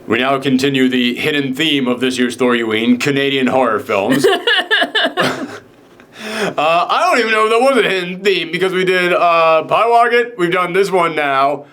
We now continue the hidden theme of this year's Thorgiween, Canadian horror films. I don't even know if that was a hidden theme because we did Pyewacket. We've done this one now,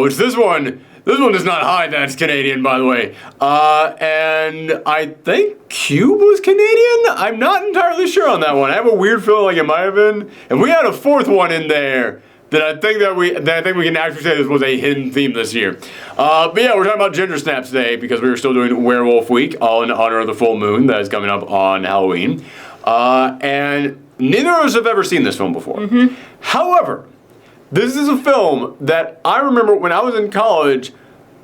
which this one does not hide that it's Canadian, by the way. And I think Cube was Canadian? I'm not entirely sure on that one. I have a weird feeling like it might have been. And we had a fourth one in there that I think we can actually say this was a hidden theme this year. But yeah, we're talking about ginger snaps today because we were still doing Werewolf Week, all in honor of the full moon that is coming up on Halloween. And neither of us have ever seen this film before. Mm-hmm. However, this is a film that I remember when I was in college,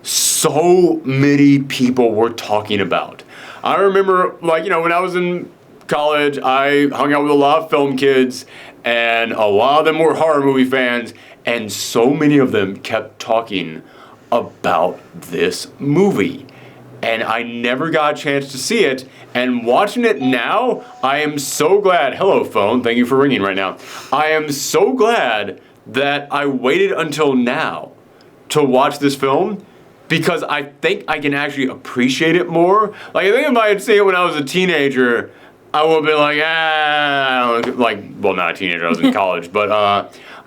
so many people were talking about. I remember, when I was in college, I hung out with a lot of film kids, and a lot of them were horror movie fans, and so many of them kept talking about this movie. And I never got a chance to see it, and watching it now, I am so glad. Hello, phone. Thank you for ringing right now. I am so glad that I waited until now to watch this film because I think I can actually appreciate it more. I think if I had seen it when I was a teenager, I would have been not a teenager, I was in college, but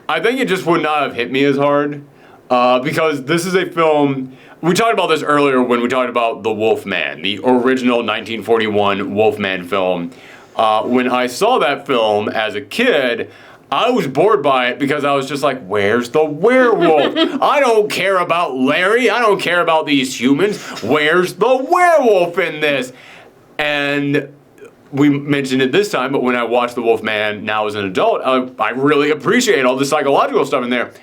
I think it just would not have hit me as hard because this is a film. We talked about this earlier when we talked about The Wolfman, the original 1941 Wolfman film. When I saw that film as a kid, I was bored by it because I was just like, where's the werewolf? I don't care about Larry. I don't care about these humans. Where's the werewolf in this? And we mentioned it this time, but when I watched The Wolfman now as an adult, I really appreciate all the psychological stuff in there.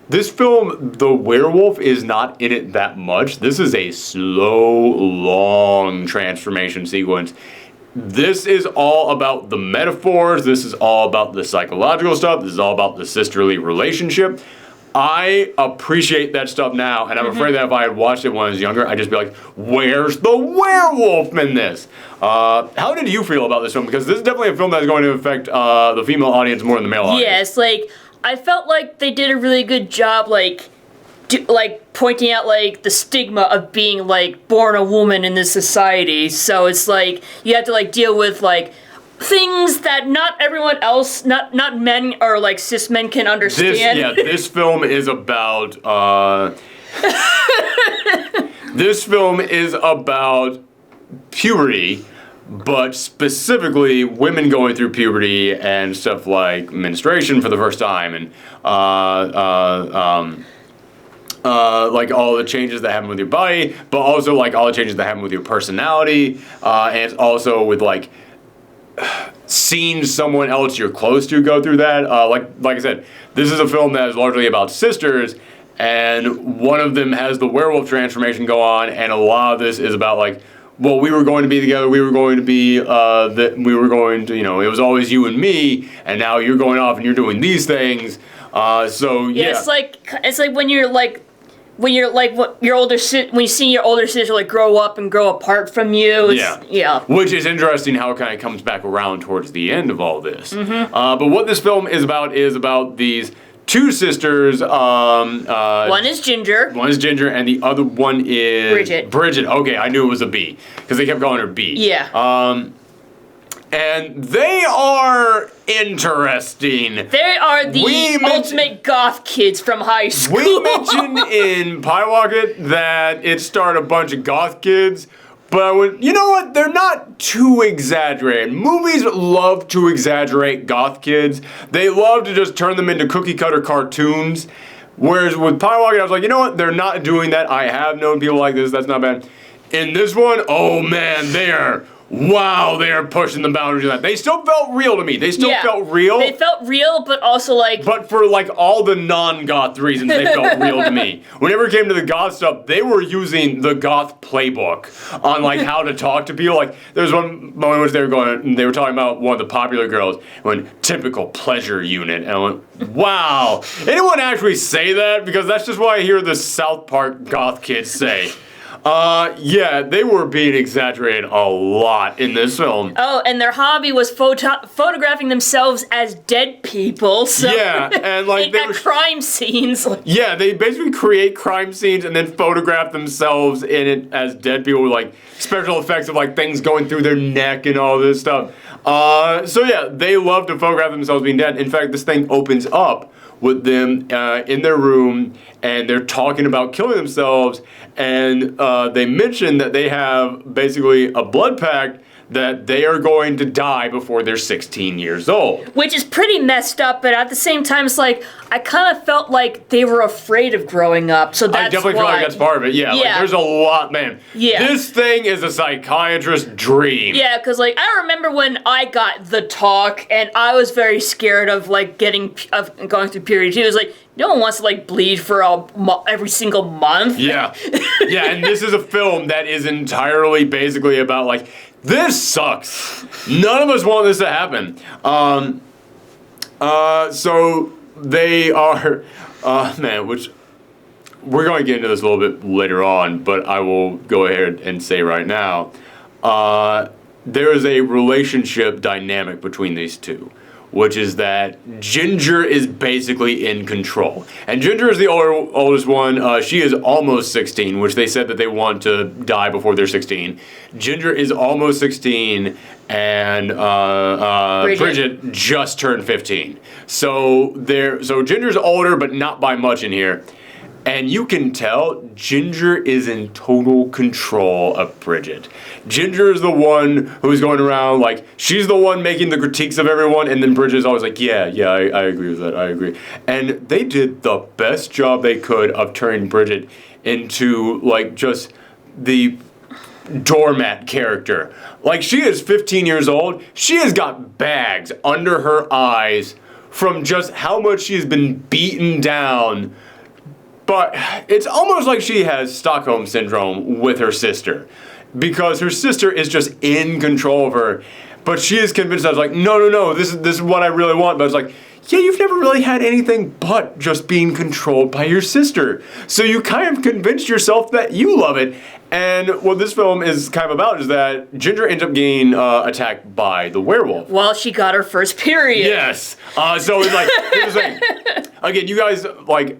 This film, the werewolf is not in it that much. This is a slow, long transformation sequence. This is all about the metaphors. This is all about the psychological stuff. This is all about the sisterly relationship. I appreciate that stuff now, and I'm afraid that if I had watched it when I was younger, I'd just be like, where's the werewolf in this? How did you feel about this film? Because this is definitely a film that's going to affect the female audience more than the male audience. Yes, I felt like they did a really good job, pointing out, the stigma of being, born a woman in this society. So it's you have to, deal with, things that not everyone else, not men or, cis men can understand. This film is about, this film is about puberty, but specifically women going through puberty and stuff like menstruation for the first time and all the changes that happen with your body, but also all the changes that happen with your personality, and it's also with seeing someone else you're close to go through that. Like I said, this is a film that is largely about sisters, and one of them has the werewolf transformation go on, and a lot of this is about we were going to be together, we were going to be, it was always you and me, and now you're going off and you're doing these things, so yeah. It's like when you're when you see your older sister grow up and grow apart from you. Yeah. Which is interesting how it kind of comes back around towards the end of all this. Mm-hmm. But what this film is about these two sisters. One is Ginger. And the other one is Bridget. Okay, I knew it was a B because they kept calling her B. Yeah. And they are interesting. They are the ultimate goth kids from high school. We mentioned in Pyewacket that it starred a bunch of goth kids, but you know what? They're not too exaggerated. Movies love to exaggerate goth kids. They love to just turn them into cookie-cutter cartoons. Whereas with Pyewacket, I was like, you know what? They're not doing that. I have known people like this. That's not bad. In this one, oh man, they are pushing the boundaries of that. They still felt real to me. They felt real. They felt real, but also But for all the non-goth reasons, they felt real to me. Whenever it came to the goth stuff, they were using the goth playbook on how to talk to people. There was one moment which they were talking about one of the popular girls, typical pleasure unit, and I went, wow. Anyone actually say that? Because that's just what I hear the South Park goth kids say. Yeah, they were being exaggerated a lot in this film. Oh, and their hobby was photographing themselves as dead people. So Yeah, and like they got crime scenes. Yeah, they basically create crime scenes and then photograph themselves in it as dead people with like special effects of like things going through their neck and all this stuff. So yeah, they love to photograph themselves being dead. In fact, this thing opens up with them in their room, and they're talking about killing themselves, and they mention that they have basically a blood pact that they are going to die before they're 16 years old. Which is pretty messed up, but at the same time, it's like, I kind of felt like they were afraid of growing up, so that's I definitely feel like that's part of it, yeah. Like, there's a lot, man. Yeah. This thing is a psychiatrist's dream. Yeah, because, like, I remember when I got the talk, and I was very scared of, like, going through puberty, too. It was like, no one wants to, like, bleed for every single month. Yeah. Yeah, and this is a film that is entirely basically about, like, this sucks. None of us want this to happen. So they are, which we're going to get into this a little bit later on, but I will go ahead and say right now, there is a relationship dynamic between these two, which is that Ginger is basically in control. And Ginger is the oldest one. She is almost 16, which they said that they want to die before they're 16. Ginger is almost 16, and Bridget just turned 15. So Ginger's older, but not by much in here. And you can tell Ginger is in total control of Bridget. Ginger is the one who's going around, like, she's the one making the critiques of everyone, and then Bridget is always like, I agree with that, I agree. And they did the best job they could of turning Bridget into, like, just the doormat character. Like, she is 15 years old. She has got bags under her eyes from just how much she has been beaten down. But it's almost like she has Stockholm Syndrome with her sister, because her sister is just in control of her. But she is convinced, I was like, no, this is what I really want. But it's like, yeah, you've never really had anything but just being controlled by your sister. So you kind of convinced yourself that you love it. And what this film is kind of about is that Ginger ends up getting attacked by the werewolf. Well, she got her first period. Yes. So it's like, here's the thing. Again, you guys, like,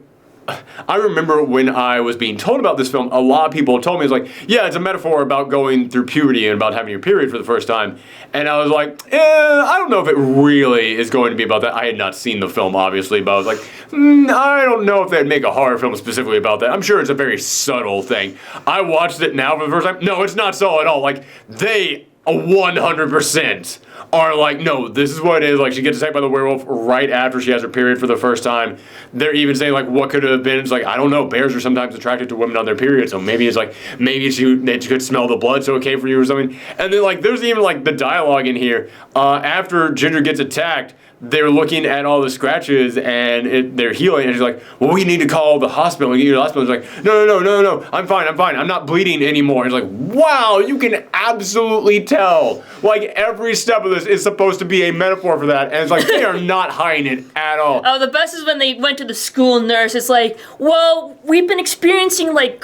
I remember when I was being told about this film, a lot of people told me, it's like, yeah, it's a metaphor about going through puberty and about having your period for the first time. And I was like, I don't know if it really is going to be about that. I had not seen the film, obviously, but I was like, I don't know if they'd make a horror film specifically about that. I'm sure it's a very subtle thing. I watched it now for the first time. No, it's not subtle at all. Like, they 100% are like, no, this is what it is. Like, she gets attacked by the werewolf right after she has her period for the first time. They're even saying, like, what could it have been? It's like, I don't know. Bears are sometimes attracted to women on their period, so maybe it's like, maybe they could smell the blood, so okay for you or something. And then, like, there's even, like, the dialogue in here. After Ginger gets attacked, they're looking at all the scratches and they're healing, and she's like, well, we need to call the hospital and get you to the hospital. It's like, no, I'm fine, I'm not bleeding anymore. It's like, wow, you can absolutely tell. Like, every step of this is supposed to be a metaphor for that, and it's like, they are not hiding it at all. Oh, the best is when they went to the school nurse. It's like, well, we've been experiencing, like,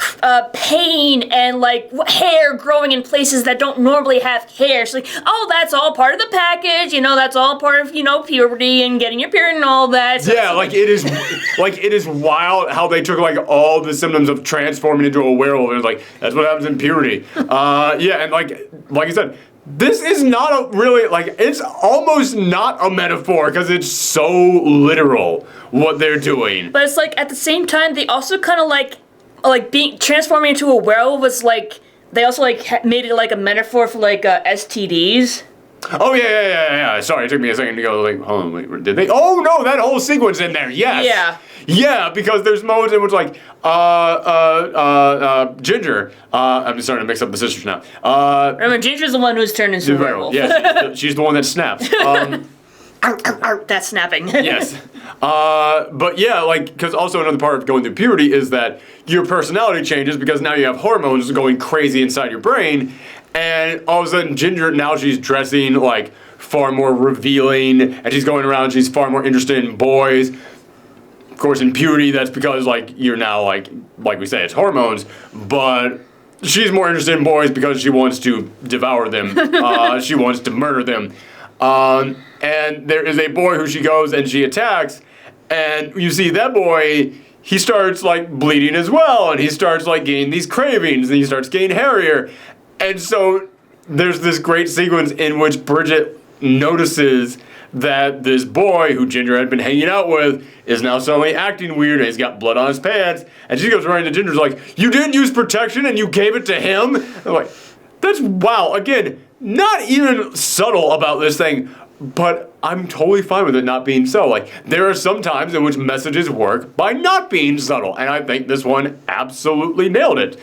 pain and, like, hair growing in places that don't normally have hair. She's like, oh, that's all part of the package, that's all part of, puberty and getting your period and all that. So yeah, like, it is wild how they took, like, all the symptoms of transforming into a werewolf, and it's like, that's what happens in puberty. Yeah, and like I said, this is not it's almost not a metaphor, because it's so literal what they're doing. But it's like, at the same time, they also kind of like being transforming into a werewolf was like, they also like made it like a metaphor for like STDs. Oh, yeah. Sorry, it took me a second to go, like, hold on, wait, did they? Oh, no, that whole sequence in there, yes. Yeah. Yeah, because there's moments in which, like, Ginger, I'm starting to mix up the sisters now. Remember, Ginger's the one who's turned into a werewolf. Yeah, she's the one that snaps. That's snapping. Yes. But yeah, like, because also another part of going through puberty is that your personality changes, because now you have hormones going crazy inside your brain. And all of a sudden, Ginger, now she's dressing, like, far more revealing, and she's going around, she's far more interested in boys. Of course, in puberty, that's because, like, you're now, like we say, it's hormones, but she's more interested in boys because she wants to devour them. She wants to murder them. And there is a boy who she goes and she attacks, and you see that boy, he starts like bleeding as well, and he starts like getting these cravings, and he starts getting hairier. And so there's this great sequence in which Bridget notices that this boy who Ginger had been hanging out with is now suddenly acting weird, and he's got blood on his pants, and she goes running to Ginger's like, you didn't use protection and you gave it to him? I'm like, that's, wow, again, not even subtle about this thing, but I'm totally fine with it not being so. Like, there are some times in which messages work by not being subtle, and I think this one absolutely nailed it.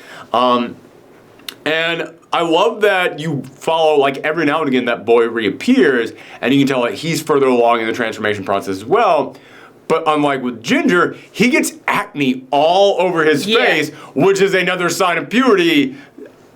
And I love that you follow, like, every now and again that boy reappears, and you can tell that he's further along in the transformation process as well. But unlike with Ginger, he gets acne all over his face, which is another sign of puberty.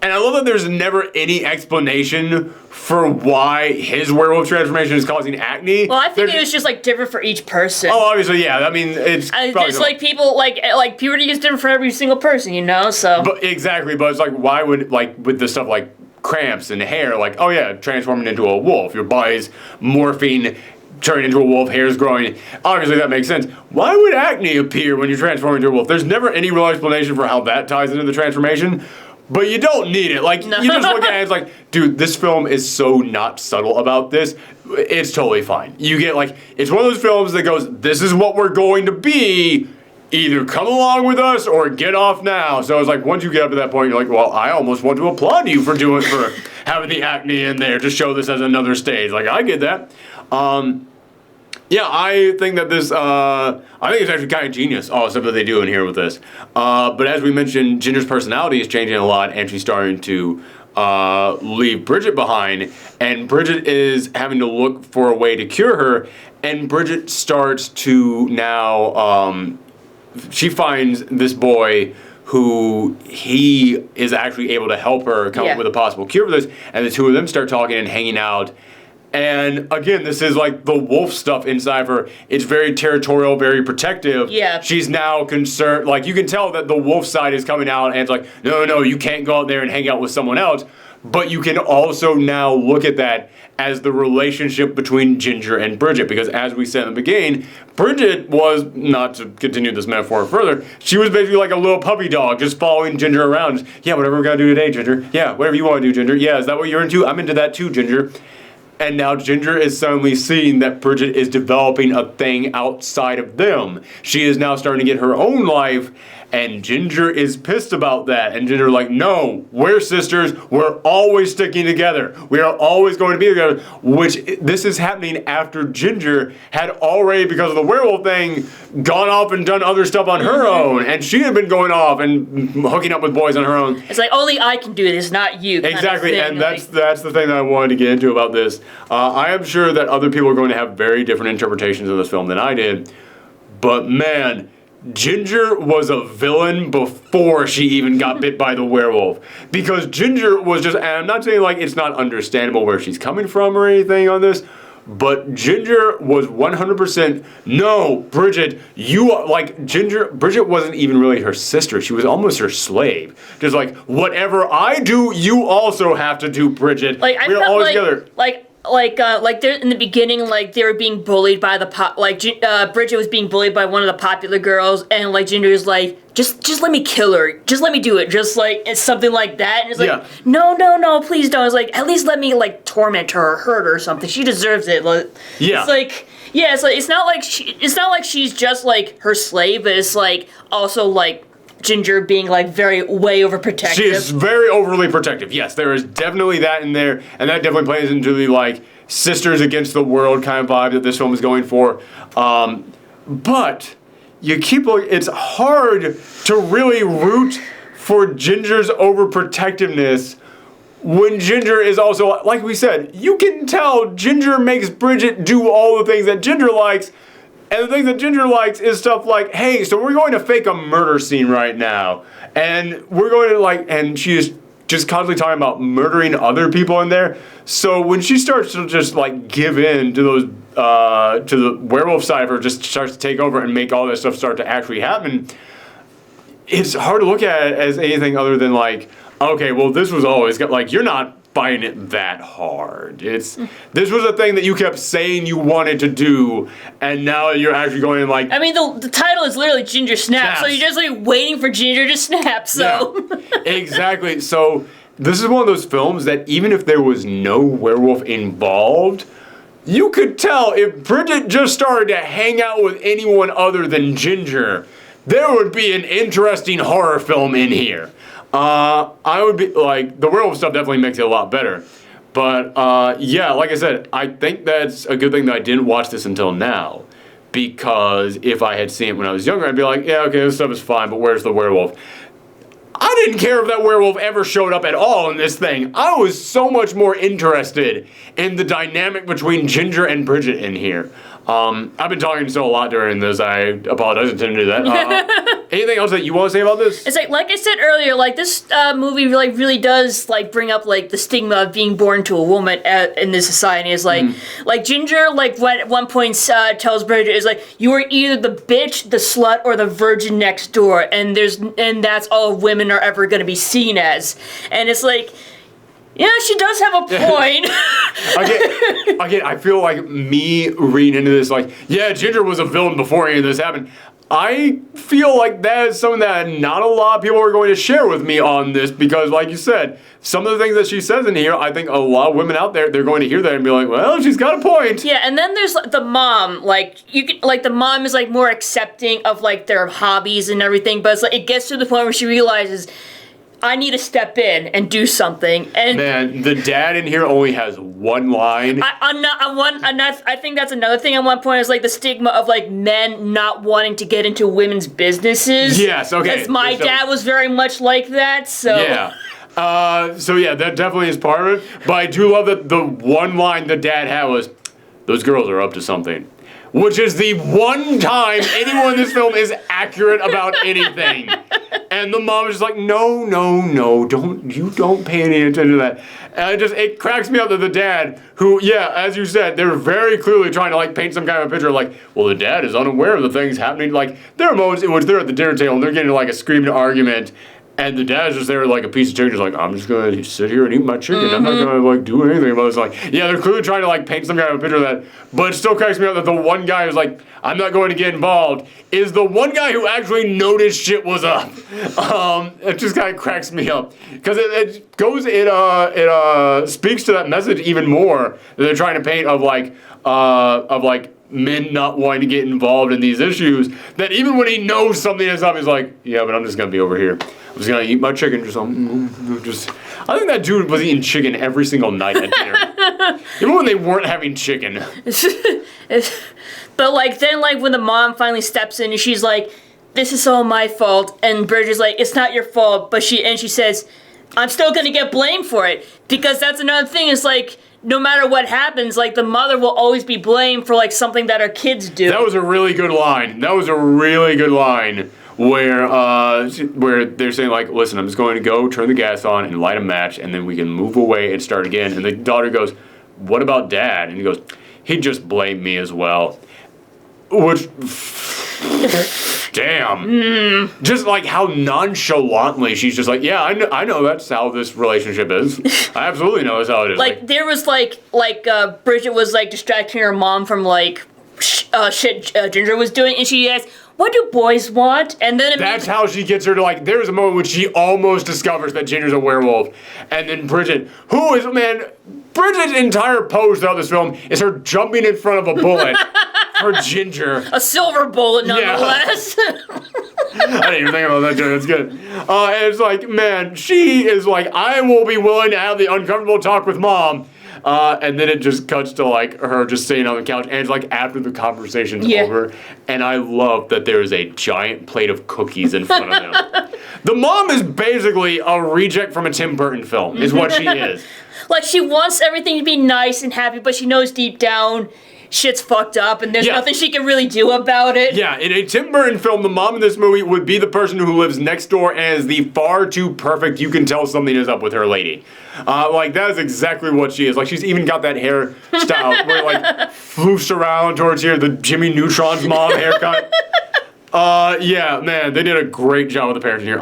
And I love that there's never any explanation for why his werewolf transformation is causing acne. Well, I think it was just like different for each person. Oh, obviously, yeah. I mean, it's just like people like puberty is different for every single person, you know. So. But exactly, but it's like, why would, like, with the stuff like cramps and hair, like, oh yeah, transforming into a wolf, your body's morphing, turning into a wolf, hair's growing. Obviously, that makes sense. Why would acne appear when you transform into a wolf? There's never any real explanation for how that ties into the transformation. But you don't need it. Like, you just look at it, it's like, dude, this film is so not subtle about this. It's totally fine. You get, like, it's one of those films that goes, this is what we're going to be. Either come along with us or get off now. So it's like, once you get up to that point, you're like, well, I almost want to applaud you for having the acne in there. Just show this as another stage. Like, I get that. Yeah, I think that this, I think it's actually kind of genius, all the stuff that they do in here with this. But as we mentioned, Ginger's personality is changing a lot, and she's starting to leave Bridget behind, and Bridget is having to look for a way to cure her, and Bridget starts to now, she finds this boy who he is actually able to help her come up with a possible cure for this, and the two of them start talking and hanging out. And again, this is like the wolf stuff inside of her. It's very territorial, very protective. Yeah. She's now concerned, like, you can tell that the wolf side is coming out, and it's like, no, you can't go out there and hang out with someone else. But you can also now look at that as the relationship between Ginger and Bridget, because as we said in the beginning, Bridget was, not to continue this metaphor further, she was basically like a little puppy dog just following Ginger around. Yeah, whatever we gotta do today, Ginger. Yeah, whatever you wanna do, Ginger. Yeah, is that what you're into? I'm into that too, Ginger. And now Ginger is suddenly seeing that Bridget is developing a thing outside of them. She is now starting to get her own life, and Ginger is pissed about that. And Ginger like, no, we're sisters. We're always sticking together. We are always going to be together. Which, this is happening after Ginger had already, because of the werewolf thing, gone off and done other stuff on her own. And she had been going off and hooking up with boys on her own. It's like, only I can do this, not you. Exactly, and that's the thing that I wanted to get into about this. I am sure that other people are going to have very different interpretations of this film than I did. But man, Ginger was a villain before she even got bit by the werewolf. Because Ginger was just, and I'm not saying like it's not understandable where she's coming from or anything on this, but Ginger was 100%, no, Bridget, you are, like, Bridget wasn't even really her sister. She was almost her slave. Just like, whatever I do, you also have to do, Bridget. Like, I We're always together. Like they're in the beginning, like they were being bullied by Bridget was being bullied by one of the popular girls, and like Ginger was like, just let me kill her, just let me do it, just like it's something like that, and it's like, no, please don't. It's like, at least let me like torment her or hurt her or something. She deserves it. Like, it's like, yeah, it's not like she's just like her slave, but it's like also like Ginger being like way overprotective. She is very overly protective. Yes, there is definitely that in there, and that definitely plays into the like sisters against the world kind of vibe that this film is going for. But you keep looking, it's hard to really root for Ginger's overprotectiveness when Ginger is also, like we said, you can tell Ginger makes Bridget do all the things that Ginger likes. And the thing that Ginger likes is stuff like, hey, so we're going to fake a murder scene right now. And we're going to like, and she is just constantly talking about murdering other people in there. So when she starts to just like give in to those, to the werewolf side of her, just starts to take over and make all this stuff start to actually happen, it's hard to look at it as anything other than like, okay, well, this was always like, you're not fighting it that hard. This was a thing that you kept saying you wanted to do, and now you're actually going like. I mean, the title is literally Ginger Snap, so you're just like waiting for Ginger to snap. So exactly. So this is one of those films that even if there was no werewolf involved, you could tell if Bridget just started to hang out with anyone other than Ginger, there would be an interesting horror film in here. I would be like, the werewolf stuff definitely makes it a lot better. But yeah, like I said, I think that's a good thing that I didn't watch this until now. Because if I had seen it when I was younger, I'd be like, yeah, okay, this stuff is fine, but where's the werewolf? I didn't care if that werewolf ever showed up at all in this thing. I was so much more interested in the dynamic between Ginger and Bridget in here. I've been talking so a lot during this. I apologize. I didn't do that. Anything else that you want to say about this? It's like I said earlier, like this movie really does like bring up like the stigma of being born to a woman in this society. Is like Ginger at one point tells Bridget is like, you are either the bitch, the slut, or the virgin next door, and that's all women are ever going to be seen as. And it's like, yeah, she does have a point. Again, I feel like me reading into this, like, yeah, Ginger was a villain before any of this happened. I feel like that is something that not a lot of people are going to share with me on this because, like you said, some of the things that she says in here, I think a lot of women out there, they're going to hear that and be like, well, she's got a point. Yeah, and then there's the mom. The mom is like more accepting of like their hobbies and everything, but it's like it gets to the point where she realizes, I need to step in and do something. And man, the dad in here only has one line. I think that's another thing at one point is like the stigma of like men not wanting to get into women's businesses. Yes, okay. Because my dad was very much like that, so. Yeah. So yeah, that definitely is part of it. But I do love that the one line the dad had was, those girls are up to something. Which is the one time anyone in this film is accurate about anything. And the mom is just like, no, don't pay any attention to that. And it cracks me up that the dad, who, yeah, as you said, they're very clearly trying to like paint some kind of a picture like, well, the dad is unaware of the things happening. Like, there are moments in which they're at the dinner table and they're getting like a screaming argument. And the dad's just there like a piece of chicken, just like, I'm just going to sit here and eat my chicken. I'm not going to like do anything about it. It's like, yeah, they're clearly trying to like paint some kind of a picture of that. But it still cracks me up that the one guy who's like, I'm not going to get involved, is the one guy who actually noticed shit was up. It just kind of cracks me up. Because it speaks to that message even more that they're trying to paint of men not wanting to get involved in these issues, that even when he knows something is up, he's like, yeah, but I'm just going to be over here. I'm just going to eat my chicken. I think that dude was eating chicken every single night at dinner. Even when they weren't having chicken. But like then like when the mom finally steps in and she's like, this is all my fault, and Bridget's like, it's not your fault, but she says, I'm still going to get blamed for it. Because that's another thing, is like, no matter what happens, like, the mother will always be blamed for, like, something that her kids do. That was a really good line. Where they're saying, like, listen, I'm just going to go turn the gas on and light a match, and then we can move away and start again. And the daughter goes, what about Dad? And he goes, he just blamed me as well. Which... Damn. Just like how nonchalantly she's just like, yeah, I know that's how this relationship is. I absolutely know that's how it is. Like there was Bridget was like distracting her mom from like shit Ginger was doing, and she asked, what do boys want? And then that's how she gets her to like, there's a moment when she almost discovers that Ginger's a werewolf. And then Bridget's entire pose throughout this film is her jumping in front of a bullet for Ginger. A silver bullet, nonetheless. Yeah. I didn't even think about that joke. That's good. And it's like, man, she is like, I will be willing to have the uncomfortable talk with Mom. And then it just cuts to like her just sitting on the couch, and it's like after the conversation's over, and I love that there is a giant plate of cookies in front of them. The mom is basically a reject from a Tim Burton film, is what she is. Like, she wants everything to be nice and happy, but she knows deep down shit's fucked up, and there's nothing she can really do about it. Yeah, in a Tim Burton film, the mom in this movie would be the person who lives next door and is the far too perfect, you can tell something is up with her lady. Like, that is exactly what she is. Like, she's even got that hairstyle where, like, floofs around towards here, the Jimmy Neutron's mom haircut. Yeah, man, they did a great job with the parenting here.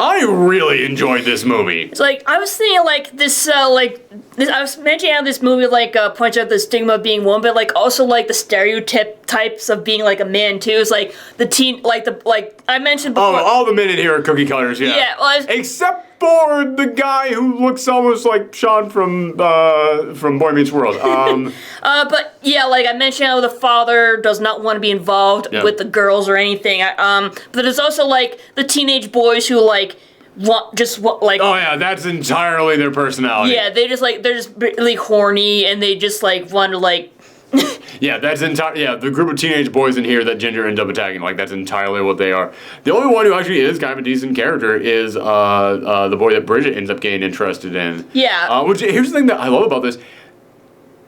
I really enjoyed this movie. It's like, I was thinking, like, this, I was mentioning how this movie, like, points out the stigma of being woman, but, like, also, like, the stereotypes of being, like, a man, too. It's like, I mentioned before. Oh, all the men in here are cookie cutters, yeah. Yeah, well, except for the guy who looks almost like Sean from Boy Meets World. But yeah, like I mentioned, how the father does not want to be involved with the girls or anything. But there's also like the teenage boys who like want like. Oh yeah, that's entirely their personality. Yeah, they're just really horny and they just like want to like. Yeah, that's the group of teenage boys in here that Ginger ends up attacking, like, that's entirely what they are. The only one who actually is kind of a decent character is the boy that Bridget ends up getting interested in. Yeah. Which, here's the thing that I love about this.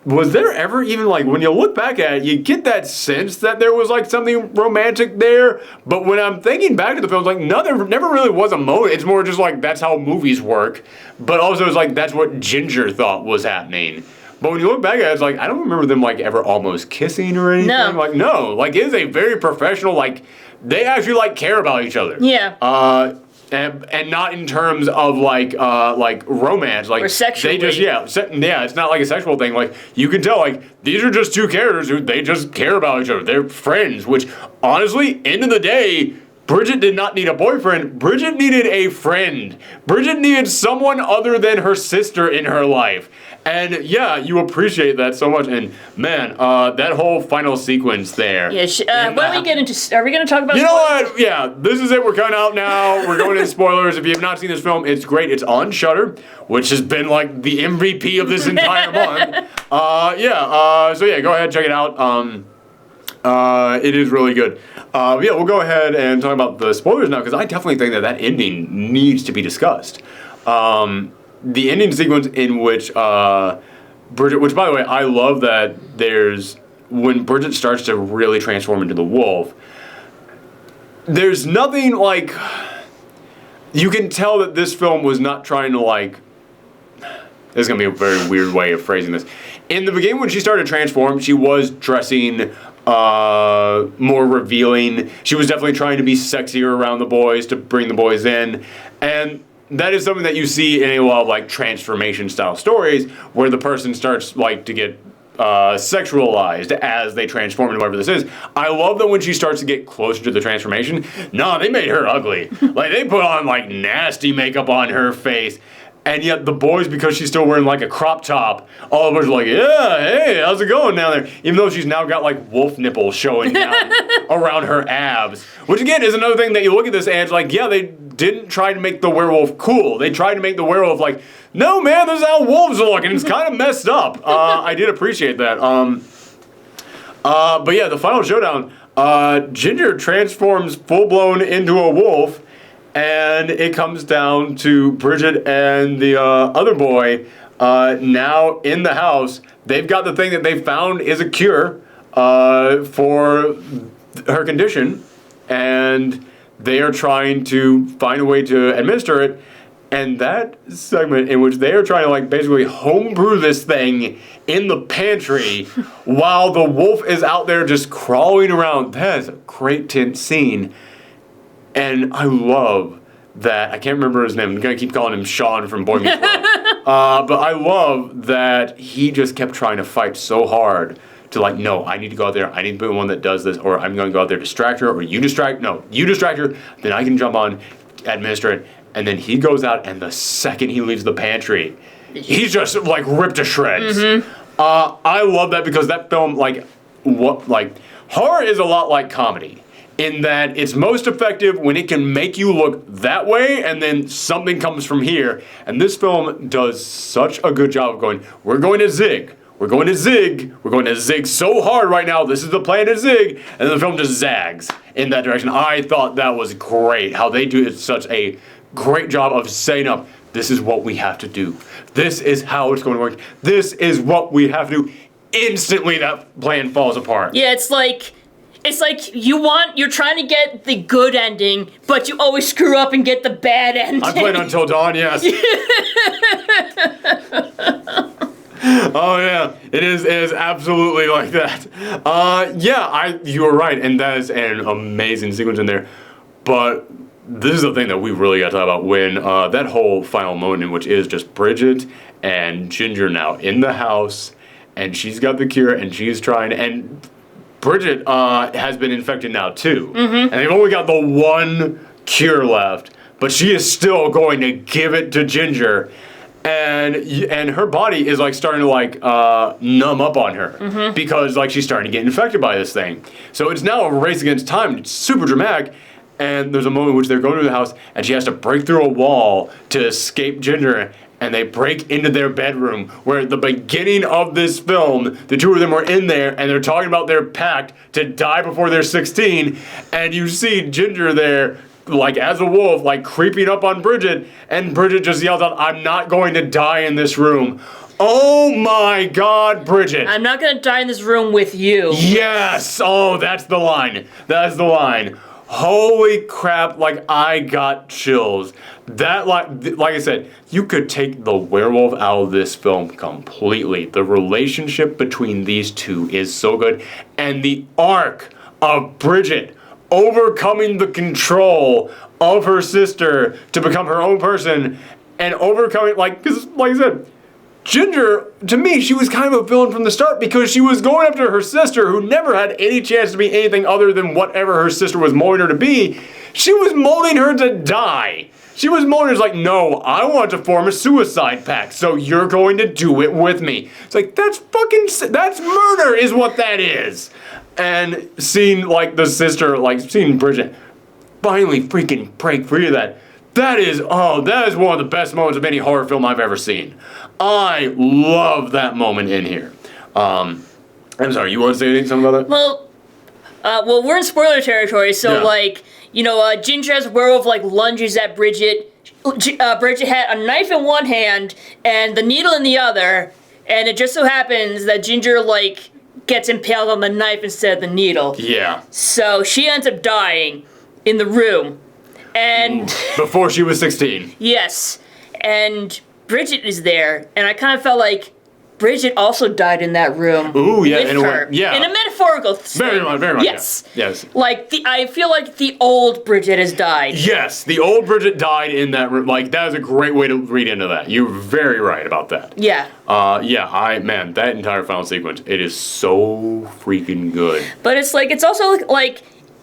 Was there ever even, like, when you look back at it, you get that sense that there was, like, something romantic there, but when I'm thinking back to the film, it's like, no, there never really was a moment. It's more just, like, that's how movies work, but also it's like, that's what Ginger thought was happening. But when you look back at it, it's like, I don't remember them, like, ever almost kissing or anything. No. Like, no. Like, it is a very professional, like, they actually, like, care about each other. Yeah. And not in terms of, like romance. Like, or sexually. They just, it's not like a sexual thing. Like, you can tell, like, these are just two characters who, they just care about each other. They're friends, which, honestly, end of the day, Bridget did not need a boyfriend. Bridget needed a friend. Bridget needed someone other than her sister in her life. And yeah, you appreciate that so much. And man, that whole final sequence there. Yeah, what are we getting into? Are we going to talk about You spoilers? know what? Yeah, this is it. We're coming out now. We're going into spoilers. If you have not seen this film, it's great. It's on Shudder, which has been like the MVP of this entire month. So yeah, go ahead, check it out. It is really good. Yeah, we'll go ahead and talk about the spoilers now, because I definitely think that ending needs to be discussed. The ending sequence in which Bridget, which by the way, I love that when Bridget starts to really transform into the wolf, there's nothing like, you can tell that this film was not trying to like, this is going to be a very weird way of phrasing this. In the beginning when she started to transform, she was dressing more revealing. She was definitely trying to be sexier around the boys to bring the boys in. And that is something that you see in a lot of like transformation style stories where the person starts like to get sexualized as they transform into whatever this is. I love that when she starts to get closer to the transformation, they made her ugly. Like they put on like nasty makeup on her face. And yet the boys, because she's still wearing like a crop top, all of us are like, yeah, hey, how's it going down there? Even though she's now got like wolf nipples showing down around her abs. Which again is another thing that you look at this and it's like, yeah, they didn't try to make the werewolf cool. They tried to make the werewolf like, no man, this is how wolves look, and it's kind of messed up. I did appreciate that. But yeah, the final showdown, Ginger transforms full-blown into a wolf. And it comes down to Bridget and the other boy now in the house. They've got the thing that they found is a cure for her condition. And they are trying to find a way to administer it. And that segment in which they are trying to like basically homebrew this thing in the pantry while the wolf is out there just crawling around. That is a great tense scene. And I love that, I can't remember his name, I'm going to keep calling him Sean from Boy Meets World. But I love that he just kept trying to fight so hard to like, no, I need to go out there, I need to be one that does this, or I'm going to go out there, distract her, or you distract her, then I can jump on, administer it. And then he goes out, and the second he leaves the pantry, he's just like ripped to shreds. Mm-hmm. I love that because that film, horror is a lot like comedy. In that it's most effective when it can make you look that way and then something comes from here. And this film does such a good job of going, we're going to zig. We're going to zig. We're going to zig so hard right now. This is the plan to zig. And then the film just zags in that direction. I thought that was great. How they do such a great job of setting up, this is what we have to do. This is how it's going to work. This is what we have to do. Instantly that plan falls apart. Yeah, it's like you're trying to get the good ending, but you always screw up and get the bad ending. I played Until Dawn, yes. Oh yeah, it is absolutely like that. You were right, and that is an amazing sequence in there. But this is the thing that we really got to talk about when that whole final moment in which is just Bridget and Ginger now in the house, and she's got the cure, and she's trying, and Bridget has been infected now too, and they've only got the one cure left, but she is still going to give it to Ginger, and her body is like starting to like numb up on her because like she's starting to get infected by this thing. So it's now a race against time. It's super dramatic. And there's a moment in which they're going to the house, and she has to break through a wall to escape Ginger, and they break into their bedroom, where at the beginning of this film, the two of them were in there, and they're talking about their pact to die before they're 16, and you see Ginger there, like as a wolf, like creeping up on Bridget, and Bridget just yells out, "I'm not going to die in this room." Oh my God, Bridget. I'm not going to die in this room with you. Yes! Oh, that's the line. That's the line. Holy crap, like I got chills. That, like I said, you could take the werewolf out of this film completely. The relationship between these two is so good. And the arc of Bridget overcoming the control of her sister to become her own person and overcoming, because like I said, Ginger, to me, she was kind of a villain from the start because she was going after her sister who never had any chance to be anything other than whatever her sister was molding her to be. She was molding her to die. She was molding her like, no, I want to form a suicide pact, so you're going to do it with me. It's like, that's murder is what that is. And seeing like the sister, like seeing Bridget finally freaking break free of that, that is one of the best moments of any horror film I've ever seen. I love that moment in here. I'm sorry, you want to say something about that? Well, we're in spoiler territory, so Yeah. Ginger as a werewolf lunges at Bridget. Bridget had a knife in one hand and the needle in the other, and it just so happens that Ginger gets impaled on the knife instead of the needle. Yeah. So she ends up dying in the room. And before she was 16. Yes. And Bridget is there, and I kind of felt like Bridget also died in that room. Ooh, yeah, with her. Yeah. In a metaphorical sense. Very much. Yes. Yeah. Yes. I feel like the old Bridget has died. Yes, the old Bridget died in that room. That is a great way to read into that. You're very right about that. Yeah. Man, that entire final sequence, it is so freaking good. But it's also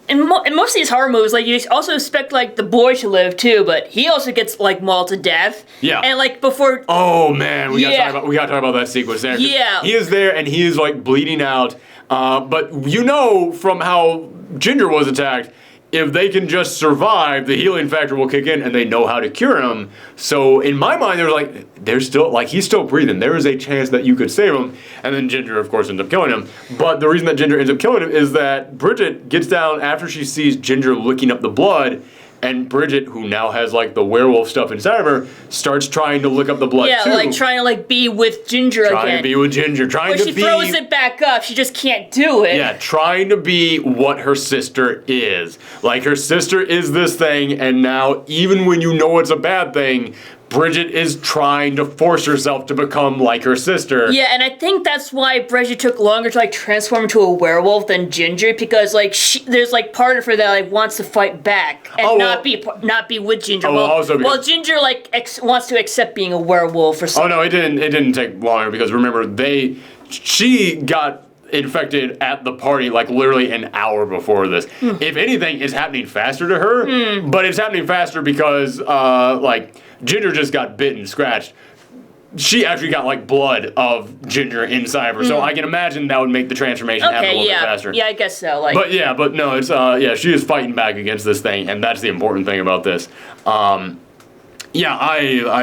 in most of these horror movies, you also expect the boy to live too, but he also gets mauled to death. Yeah. And before. Oh man, we gotta talk about that sequence there. Yeah. He is there and he is bleeding out. But from how Ginger was attacked, if they can just survive, the healing factor will kick in and they know how to cure him. So in my mind, there's still he's still breathing. There is a chance that you could save him. And then Ginger, of course, ends up killing him. But the reason that Ginger ends up killing him is that Bridget gets down after she sees Ginger licking up the blood. And Bridget, who now has the werewolf stuff inside of her, starts trying to lick up the blood too. Yeah, trying to be with Ginger again. Trying to be with Ginger. But she throws it back up. She just can't do it. Yeah, trying to be what her sister is. Her sister is this thing, and now even when you know it's a bad thing, Bridget is trying to force herself to become like her sister. Yeah, and I think that's why Bridget took longer to transform into a werewolf than Ginger, because there's part of her that wants to fight back and not be with Ginger. Ginger wants to accept being a werewolf or something. Oh no, it didn't take longer because remember she got infected at the party literally an hour before this. If anything, it's happening faster to her, but it's happening faster because Ginger just got bit and scratched. She actually got blood of Ginger inside of her, so I can imagine that would make the transformation happen a little bit faster. Yeah, I guess so. But no, it's she is fighting back against this thing, and that's the important thing about this. I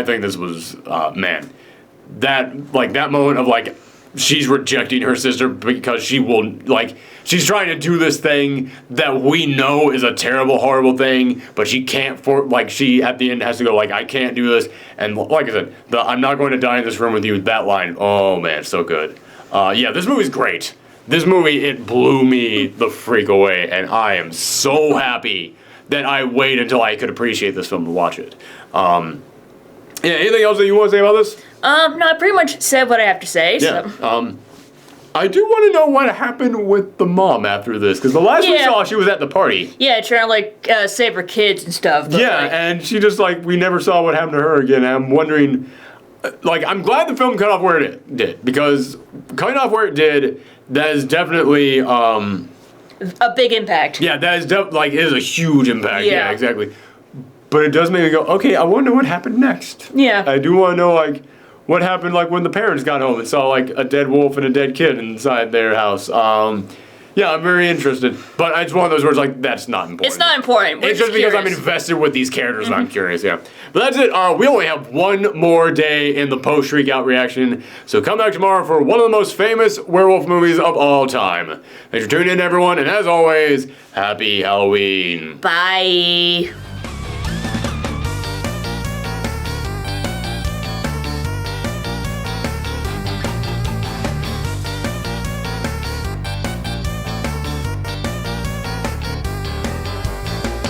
think this was that moment of she's rejecting her sister because she will she's trying to do this thing that we know is a terrible, horrible thing, but she can't she at the end has to go I can't do this. And like I said, I'm not going to die in this room with you, that line, oh man, so good. This movie's great. This movie, it blew me the freak away, and I am so happy that I waited until I could appreciate this film to watch it. Anything else that you want to say about this? No, I pretty much said what I have to say. Yeah. So. I do want to know what happened with the mom after this, because the last we saw, she was at the party. Yeah, trying to like save her kids and stuff. But, Yeah, and she just like, we never saw what happened to her again. I'm wondering, like, I'm glad the film cut off where it did, because cutting off where it did, that is definitely a big impact. Yeah, that is like, it is a huge impact. Yeah, exactly. But it does make me go, okay, I want to know what happened next. Yeah. I do want to know, like, what happened, like, when the parents got home and saw, like, a dead wolf and a dead kid inside their house. Yeah, I'm very interested. But it's one of those words, like, that's not important. It's not important. It's just because I'm invested with these characters and I'm curious, yeah. But that's it. We only have one more day in the Post Shriek Out reaction. So come back tomorrow for one of the most famous werewolf movies of all time. Thanks for tuning in, everyone. And as always, happy Halloween. Bye.